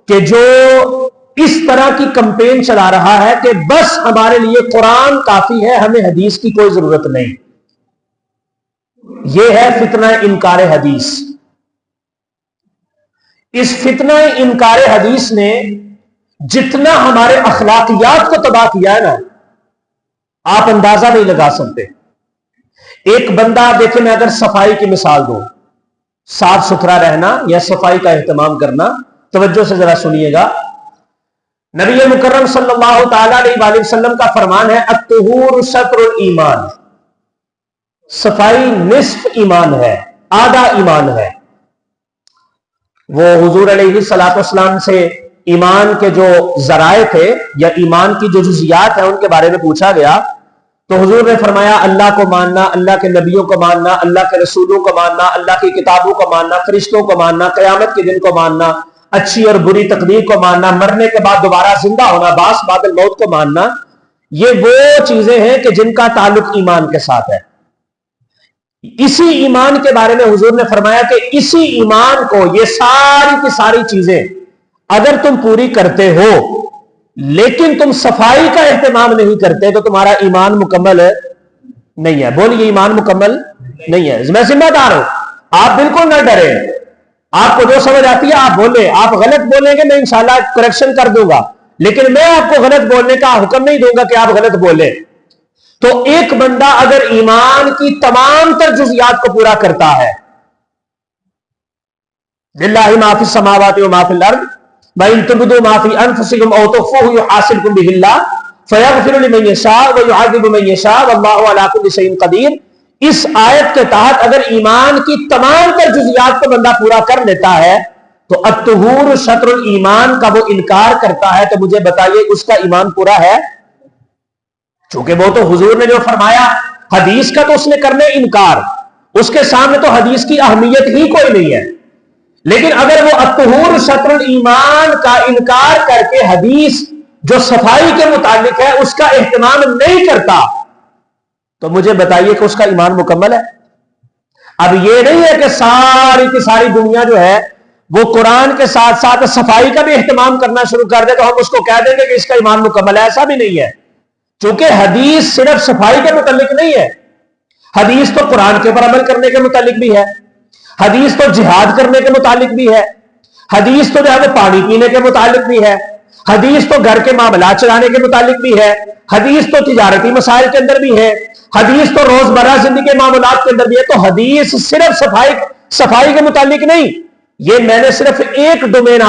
کہ جو اس طرح کی کمپین چلا رہا ہے کہ بس ہمارے لیے قرآن کافی ہے، ہمیں حدیث کی کوئی ضرورت نہیں، یہ ہے فتنہ انکار حدیث۔ اس فتنہ انکار حدیث نے جتنا ہمارے اخلاقیات کو تباہ کیا ہے نا، آپ اندازہ نہیں لگا سکتے۔ ایک بندہ دیکھیں، میں اگر صفائی کی مثال دوں، صاف ستھرا رہنا یا صفائی کا اہتمام کرنا، توجہ سے ذرا سنیے گا۔ نبی مکرم صلی اللہ تعالی علیہ وآلہ وسلم کا فرمان ہے الطہور شطر الایمان، صفائی نصف ایمان ہے، آدھا ایمان ہے۔ وہ حضور علیہ الصلوۃ والسلام سے ایمان کے جو ذرائع تھے یا ایمان کی جو جزیات ہیں ان کے بارے میں پوچھا گیا تو حضور نے فرمایا اللہ کو ماننا، اللہ کے نبیوں کو ماننا، اللہ کے رسولوں کو ماننا، اللہ کی کتابوں کو ماننا، فرشتوں کو ماننا، قیامت کے دن کو ماننا، اچھی اور بری تقدیر کو ماننا، مرنے کے بعد دوبارہ زندہ ہونا، باس بعد الموت کو ماننا، یہ وہ چیزیں ہیں کہ جن کا تعلق ایمان کے ساتھ ہے۔ اسی ایمان کے بارے میں حضور نے فرمایا کہ اسی ایمان کو، یہ ساری کی ساری چیزیں اگر تم پوری کرتے ہو لیکن تم صفائی کا اہتمام نہیں کرتے تو تمہارا ایمان مکمل نہیں ہے۔ بولیے ایمان مکمل نہیں ہے۔ میں ذمہ دار ہوں، آپ بالکل نہ ڈریں، آپ کو جو سمجھ آتی ہے آپ بولیں، آپ غلط بولیں گے میں انشاءاللہ کریکشن کر دوں گا، لیکن میں آپ کو غلط بولنے کا حکم نہیں دوں گا کہ آپ غلط بولیں۔ تو ایک بندہ اگر ایمان کی تمام تر جزیات کو پورا کرتا ہے، للہ ما فی السماوات و ما فی الارض وَإِن تُبْدُوا مَا فِي أَنفُسِكُمْ أَوْ تُخْفُوهُ يُحَاسِبْكُم بِهِ اللَّهُ فَيَغْفِرُ لِمَن يَشَاءُ وَيُعَذِّبُ مَن يَشَاءُ وَاللَّهُ عَلَىٰ كُلِّ شَيْءٍ قَدِيرٌ۔ اس آیت کے تحت اگر ایمان کی تمام تر جزیات کو بندہ پورا کر لیتا ہے تو الطہور شطر الایمان کا وہ انکار کرتا ہے، تو مجھے بتائیے اس کا ایمان پورا ہے؟ چونکہ وہ تو حضور نے جو فرمایا حدیث کا تو اس نے کرنے انکار، اس کے سامنے تو حدیث کی اہمیت ہی کوئی نہیں ہے۔ لیکن اگر وہ الطہور شطر الایمان کا انکار کر کے حدیث جو صفائی کے متعلق ہے اس کا اہتمام نہیں کرتا تو مجھے بتائیے کہ اس کا ایمان مکمل ہے؟ اب یہ نہیں ہے کہ ساری کی ساری دنیا جو ہے وہ قرآن کے ساتھ ساتھ صفائی کا بھی اہتمام کرنا شروع کر دے تو ہم اس کو کہہ دیں گے کہ اس کا ایمان مکمل ہے، ایسا بھی نہیں ہے۔ چونکہ حدیث صرف صفائی کے متعلق نہیں ہے، حدیث تو قرآن کے اوپر عمل کرنے کے متعلق بھی ہے، حدیث تو جہاد کرنے کے متعلق بھی ہے، حدیث تو جو ہے پانی پینے کے متعلق بھی ہے، حدیث تو گھر کے معاملات چلانے کے متعلق بھی ہے، حدیث تو تجارتی مسائل کے اندر بھی ہے، حدیث تو روزمرہ زندگی کے معاملات کے اندر بھی ہے۔ تو حدیث صرف صفائی کے متعلق نہیں، یہ میں نے صرف ایک ڈومین